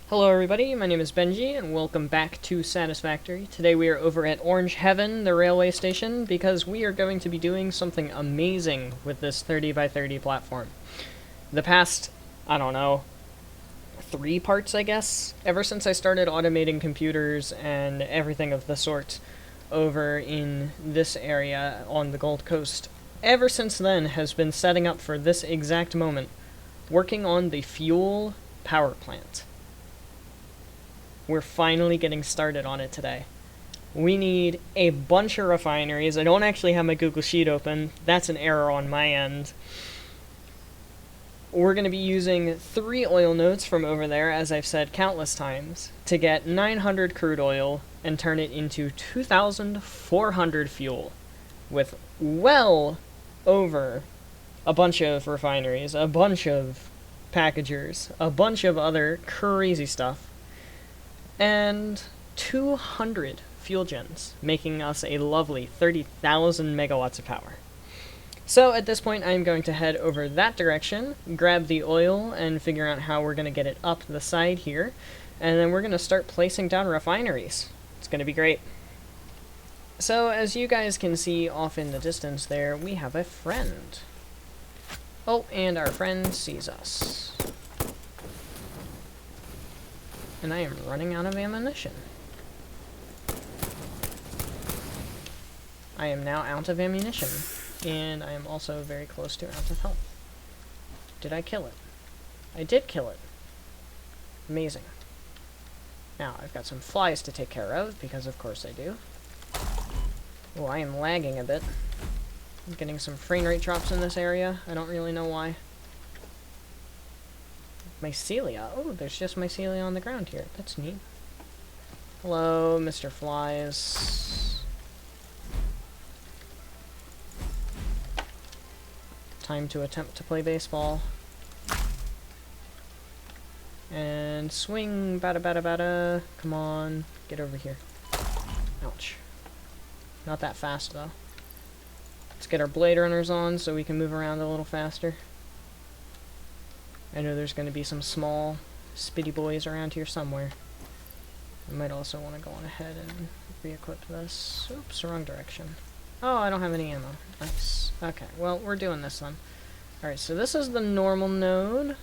Hello everybody, my name is Benji, and welcome back to Satisfactory. Today we are over at Orange Heaven, the railway station, because we are going to be doing something amazing with this 30 by 30 platform. The past, I don't know, 3 parts I guess, ever since I started automating computers and everything of the sort over in this area on the Gold Coast, ever since then has been setting up for this exact moment, working on the fuel power plant. We're finally getting started on it today. We need a bunch of refineries. I don't actually have my Google Sheet open. That's an error on my end. We're going to be using 3 oil nodes from over there, as I've said countless times, to get 900 crude oil and turn it into 2,400 fuel, with well over a bunch of refineries, a bunch of packagers, a bunch of other crazy stuff, and 200 fuel gens, making us a lovely 30,000 megawatts of power. So at this point I'm going to head over that direction, grab the oil, and figure out how we're going to get it up the side here, and then we're going to start placing down refineries. It's going to be great. So as you guys can see off in the distance there, we have a friend. Oh, and our friend sees us. And I am running out of ammunition. I am now out of ammunition. And I am also very close to out of health. Did I kill it? I did kill it. Amazing. Now, I've got some flies to take care of, because of course I do. Oh, I am lagging a bit. I'm getting some frame rate drops in this area. I don't really know why. Mycelia. Oh, there's just mycelia on the ground here. That's neat. Hello, Mr. Flies. Time to attempt to play baseball. And swing, bada bada bada. Come on, get over here. Ouch. Not that fast, though. Let's get our blade runners on so we can move around a little faster. I know there's going to be some small, spitty boys around here somewhere. I might also want to go on ahead and re-equip this. Oops, wrong direction. Oh, I don't have any ammo. Nice. Okay, well, we're doing this then. Alright, so this is the normal node.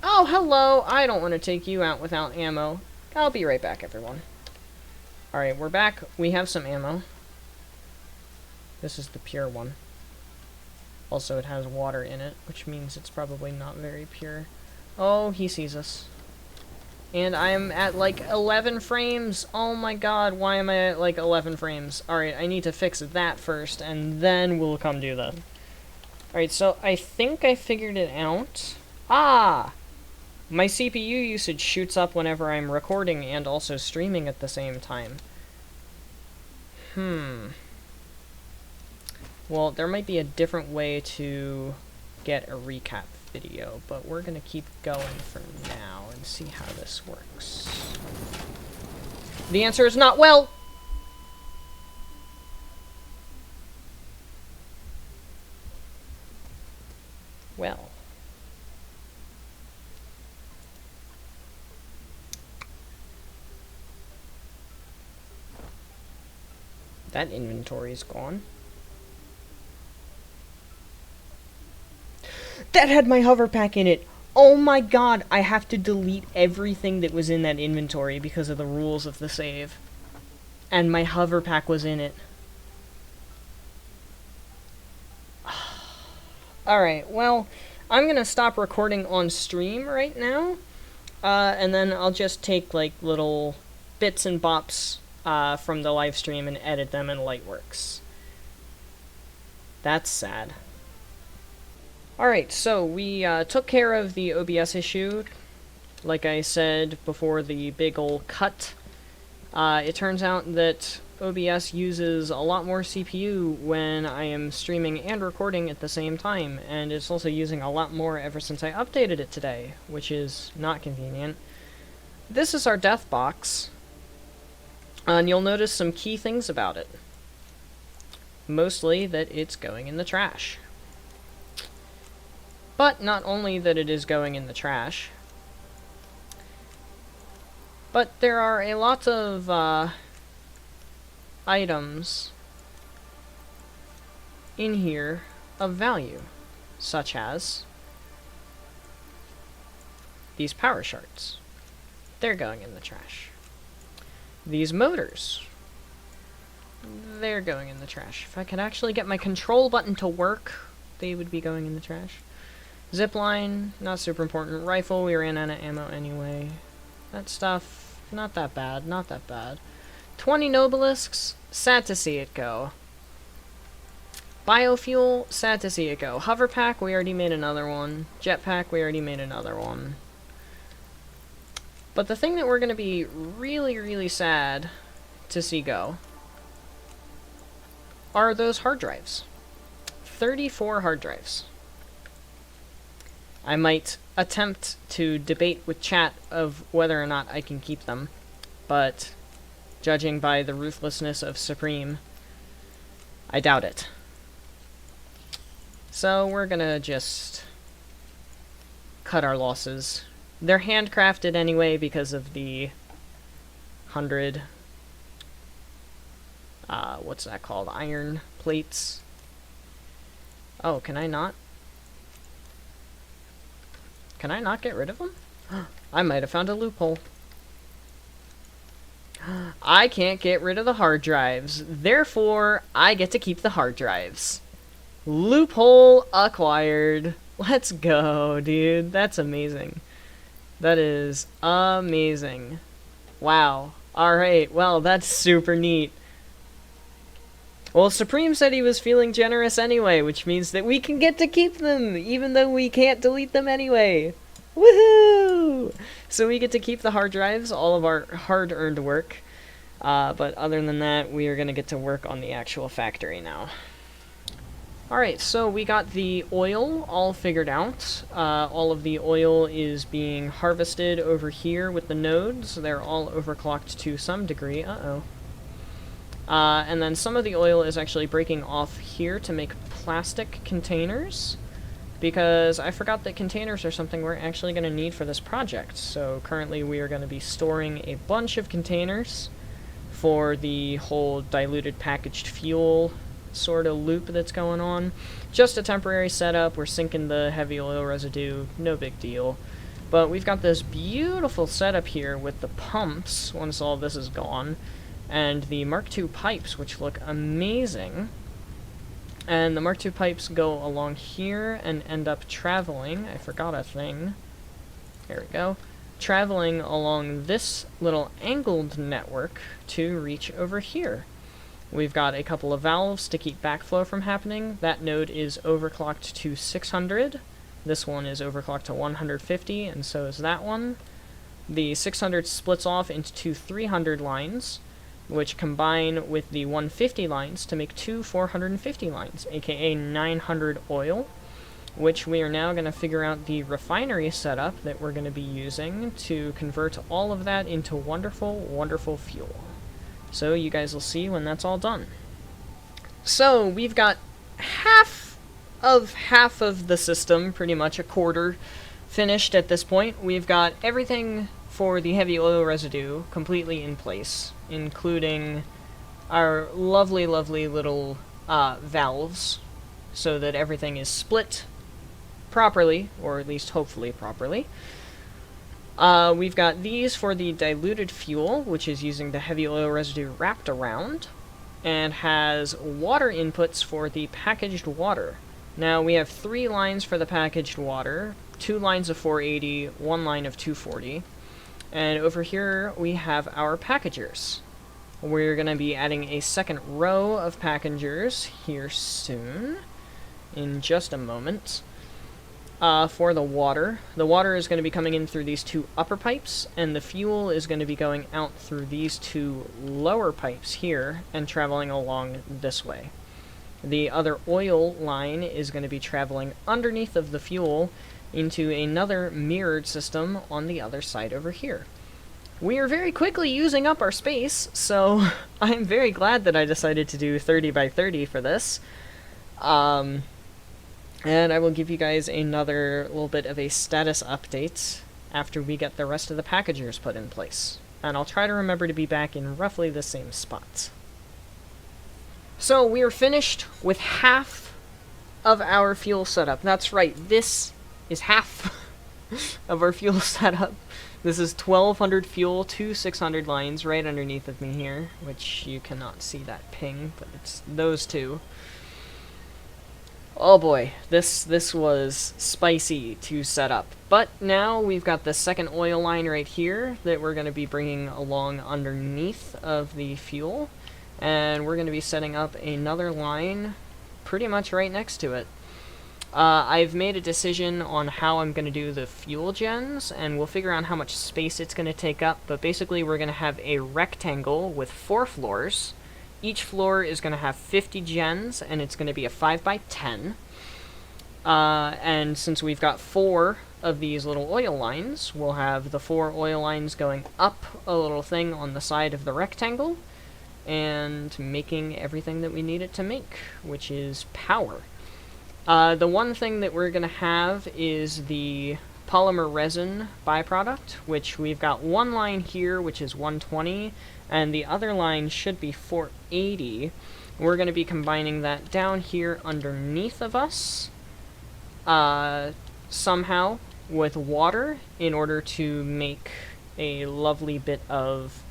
Oh, hello! I don't want to take you out without ammo. I'll be right back, everyone. Alright, we're back. We have some ammo. This is the pure one. Also, it has water in it, which means it's probably not very pure. Oh, he sees us. And I'm at, like, 11 frames. Oh my god, why am I at, like, 11 frames? Alright, I need to fix that first, and then we'll come do that. Alright, so I think I figured it out. Ah! My CPU usage shoots up whenever I'm recording and also streaming at the same time. Well, there might be a different way to get a recap video, but we're going to keep going for now and see how this works. The answer is not well! Well. That inventory is gone. That had my hover pack in it! Oh my god, I have to delete everything that was in that inventory because of the rules of the save. And my hover pack was in it. Alright, well, I'm gonna stop recording on stream right now. And then I'll just take, like, little bits and bops from the live stream and edit them in Lightworks. That's sad. Alright, so we took care of the OBS issue. Like I said before the big ol' cut. It turns out that OBS uses a lot more CPU when I am streaming and recording at the same time, and it's also using a lot more ever since I updated it today, which is not convenient. This is our death box, and you'll notice some key things about it. Mostly that it's going in the trash. But not only that it is going in the trash, But there are a lot of items in here of value, such as these power shards. They're going in the trash. These motors, they're going in the trash. If I could actually get my control button to work, they would be going in the trash. Zipline, not super important. Rifle, we ran out of ammo anyway. That stuff, not that bad, not that bad. 20 Nobelisks, sad to see it go. Biofuel, sad to see it go. Hoverpack, we already made another one. Jetpack, we already made another one. But the thing that we're going to be really, really sad to see go are those hard drives. 34 hard drives. I might attempt to debate with chat of whether or not I can keep them, but judging by the ruthlessness of Supreme, I doubt it. So we're gonna just cut our losses. They're handcrafted anyway because of the 100, what's that called? Iron plates. Oh, can I not? Can I not get rid of them? I might have found a loophole. I can't get rid of the hard drives. Therefore, I get to keep the hard drives. Loophole acquired. Let's go, dude. That's amazing. That is amazing. Wow. Alright, well, that's super neat. Well, Supreme said he was feeling generous anyway, which means that we can get to keep them, even though we can't delete them anyway. Woohoo! So we get to keep the hard drives, all of our hard-earned work. But other than that, we are going to get to work on the actual factory now. Alright, so we got the oil all figured out. All of the oil is being harvested over here with the nodes. They're all overclocked to some degree. And then some of the oil is actually breaking off here to make plastic containers, because I forgot that containers are something we're actually going to need for this project. So currently we are going to be storing a bunch of containers for the whole diluted packaged fuel sort of loop that's going on. Just a temporary setup. We're sinking the heavy oil residue, no big deal. But we've got this beautiful setup here with the pumps once all this is gone, and the Mark II pipes, which look amazing. And the Mark II pipes go along here and end up traveling. I forgot a thing. There we go. Traveling along this little angled network to reach over here. We've got a couple of valves to keep backflow from happening. That node is overclocked to 600. This one is overclocked to 150, and so is that one. The 600 splits off into 300 lines, which combine with the 150 lines to make two 450 lines, aka 900 oil, which we are now going to figure out the refinery setup that we're going to be using to convert all of that into wonderful, wonderful fuel. So you guys will see when that's all done. So we've got half of the system, pretty much a quarter, finished at this point. We've got everything for the heavy oil residue completely in place, including our lovely, lovely little valves, so that everything is split properly, or at least hopefully properly. We've got these for the diluted fuel, which is using the heavy oil residue wrapped around, and has water inputs for the packaged water. Now, we have 3 lines for the packaged water, 2 lines of 480, 1 line of 240, and over here we have our packagers. We're going to be adding a second row of packagers here soon, in just a moment. For the water is going to be coming in through these 2 upper pipes, and the fuel is going to be going out through these 2 lower pipes here and traveling along this way. The other oil line is going to be traveling underneath of the fuel into another mirrored system on the other side over here. We are very quickly using up our space, so I'm very glad that I decided to do 30 by 30 for this. And I will give you guys another little bit of a status update after we get the rest of the packagers put in place. and I'll try to remember to be back in roughly the same spots. So we are finished with half of our fuel setup. That's right, this is half of our fuel setup. This is 1200 fuel, 2 600 lines right underneath of me here, which you cannot see that ping, but it's those two. Oh boy, this was spicy to set up. But now we've got the second oil line right here that we're going to be bringing along underneath of the fuel. And we're going to be setting up another line pretty much right next to it. I've made a decision on how I'm going to do the fuel gens, and we'll figure out how much space it's going to take up. But basically we're going to have a rectangle with 4 floors. Each floor is going to have 50 gens, and it's going to be a 5x10. And since we've got 4 of these little oil lines, we'll have the 4 oil lines going up a little thing on the side of the rectangle, and making everything that we need it to make, which is power. The one thing that we're going to have is the polymer resin byproduct, which we've got one line here, which is 120, and the other line should be 480. We're going to be combining that down here underneath of us, somehow, with water, in order to make a lovely bit of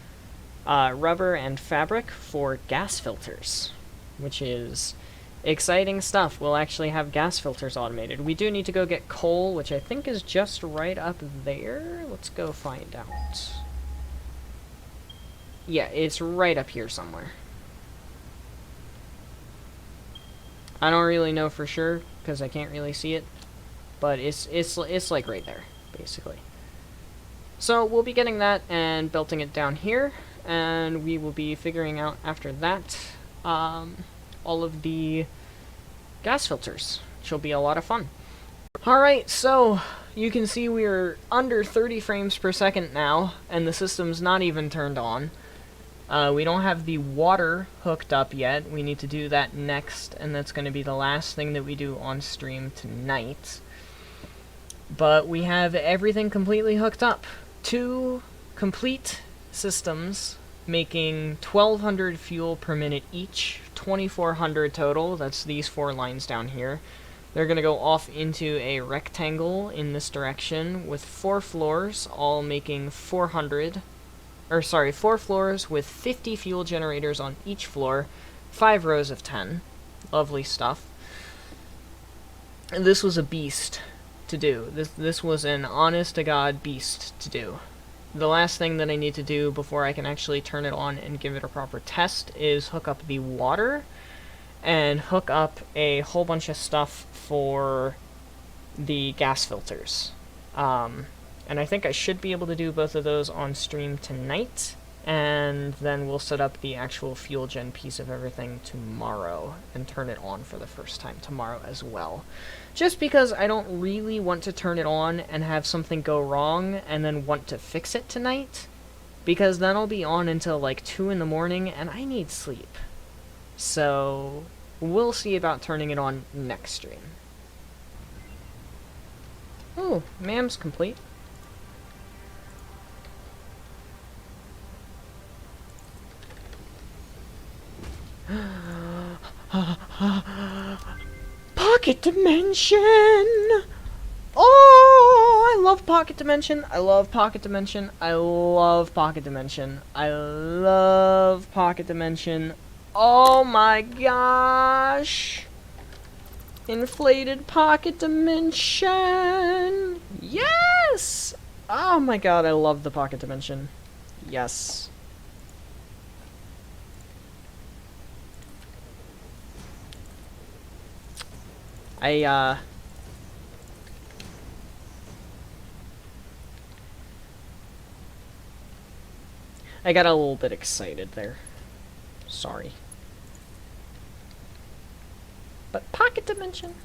rubber and fabric for gas filters, which is exciting stuff. We'll actually have gas filters automated. We do need to go get coal, which I think is just right up there. Let's go find out. Yeah, it's right up here somewhere. I don't really know for sure, because I can't really see it, but it's like right there, basically. So we'll be getting that and belting it down here, and we will be figuring out after that all of the gas filters, which will be a lot of fun. Alright, so you can see we're under 30 frames per second now, and the system's not even turned on. We don't have the water hooked up yet. We need to do that next, and that's going to be the last thing that we do on stream tonight. But we have everything completely hooked up. 2 complete systems making 1200 fuel per minute each, 2400 total. That's these 4 lines down here. They're going to go off into a rectangle in this direction with 4 floors, all making 4 floors with 50 fuel generators on each floor, 5 rows of 10. Lovely stuff. And this was a beast to do. This was an honest-to-God beast to do. The last thing that I need to do before I can actually turn it on and give it a proper test is hook up the water and hook up a whole bunch of stuff for the gas filters. And I think I should be able to do both of those on stream tonight, and then we'll set up the actual fuel gen piece of everything tomorrow and turn it on for the first time tomorrow as well. Just because I don't really want to turn it on and have something go wrong and then want to fix it tonight, because then I'll be on until like 2 in the morning and I need sleep. So we'll see about turning it on next stream. Oh, ma'am's complete. Pocket Dimension! Oh, I love Pocket Dimension. I love Pocket Dimension. I love Pocket Dimension. I love Pocket Dimension. Oh my gosh! Inflated Pocket Dimension! Yes! Oh my god, I love the Pocket Dimension. Yes. I got a little bit excited there. Sorry. But Pocket Dimension.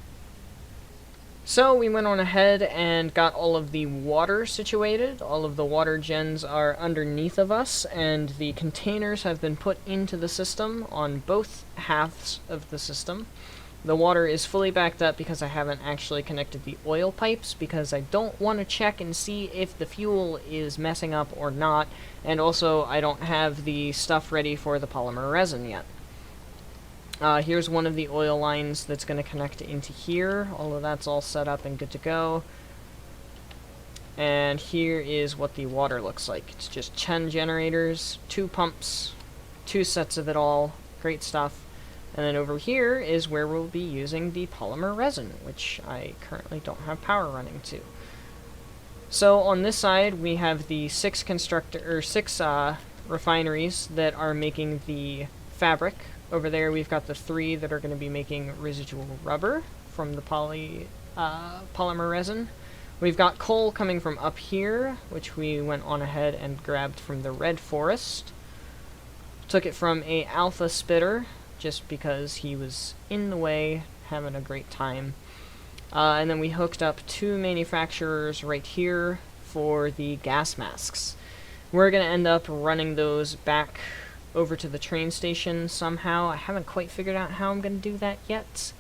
So we went on ahead and got all of the water situated. All of the water gens are underneath of us, and the containers have been put into the system on both halves of the system. The water is fully backed up because I haven't actually connected the oil pipes, because I don't want to check and see if the fuel is messing up or not, and also I don't have the stuff ready for the polymer resin yet. Here's one of the oil lines that's going to connect into here. All of that's all set up and good to go. And here is what the water looks like. It's just 10 generators, 2 pumps, 2 sets of it all. Great stuff. And then over here is where we'll be using the polymer resin, which I currently don't have power running to. So on this side, we have the 6 refineries that are making the fabric. Over there, we've got the 3 that are going to be making residual rubber from the polymer resin. We've got coal coming from up here, which we went on ahead and grabbed from the red forest. Took it from a alpha spitter, just because he was in the way, having a great time. And then we hooked up 2 manufacturers right here for the gas masks. We're going to end up running those back over to the train station somehow. I haven't quite figured out how I'm going to do that yet.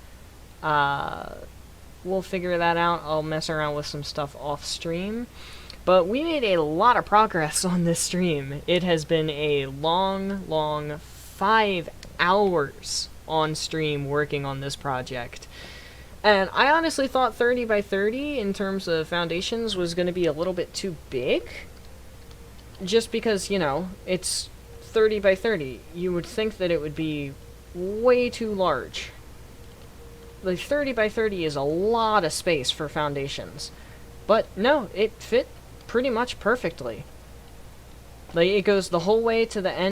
We'll figure that out. I'll mess around with some stuff off stream. But we made a lot of progress on this stream. It has been a long 5 hours on stream working on this project. And I honestly thought 30 by 30 in terms of foundations was going to be a little bit too big. Just because, you know, it's 30 by 30. You would think that it would be way too large. Like 30 by 30 is a lot of space for foundations. But no, it fit pretty much perfectly. Like, it goes the whole way to the end.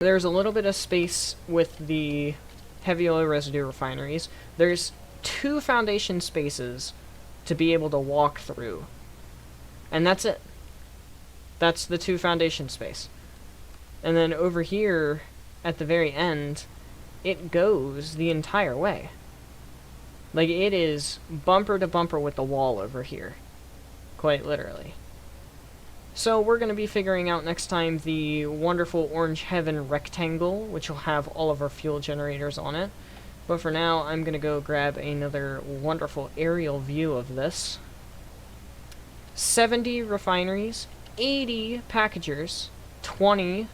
There's a little bit of space with the heavy oil residue refineries. There's 2 foundation spaces to be able to walk through. And that's it. That's the 2 foundation space. And then over here, at the very end, it goes the entire way. Like, it is bumper to bumper with the wall over here. Quite literally. So we're going to be figuring out next time the wonderful Orange Heaven rectangle, which will have all of our fuel generators on it. But for now, I'm going to go grab another wonderful aerial view of this. 70 refineries, 80 packagers, 20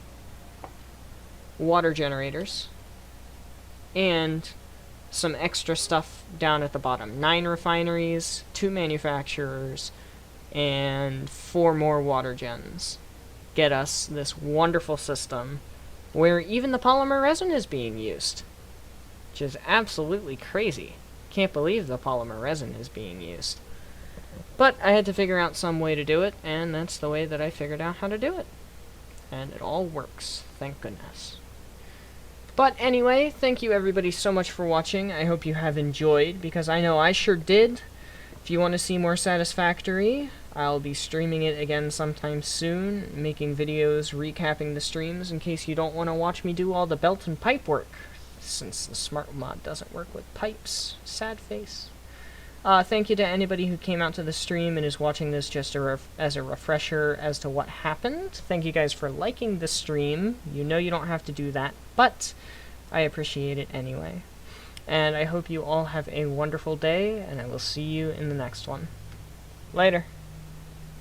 water generators, and some extra stuff down at the bottom. 9 refineries, 2 manufacturers, and 4 more water gens. Get us this wonderful system where even the polymer resin is being used. Which is absolutely crazy. Can't believe the polymer resin is being used. But I had to figure out some way to do it, and that's the way that I figured out how to do it. And it all works, thank goodness. But anyway, thank you everybody so much for watching. I hope you have enjoyed, because I know I sure did. If you want to see more Satisfactory, I'll be streaming it again sometime soon, making videos recapping the streams in case you don't want to watch me do all the belt and pipe work, since the smart mod doesn't work with pipes. Sad face. Thank you to anybody who came out to the stream and is watching this just as a refresher as to what happened. Thank you guys for liking the stream. You know you don't have to do that, but I appreciate it anyway. And I hope you all have a wonderful day, and I will see you in the next one. Later.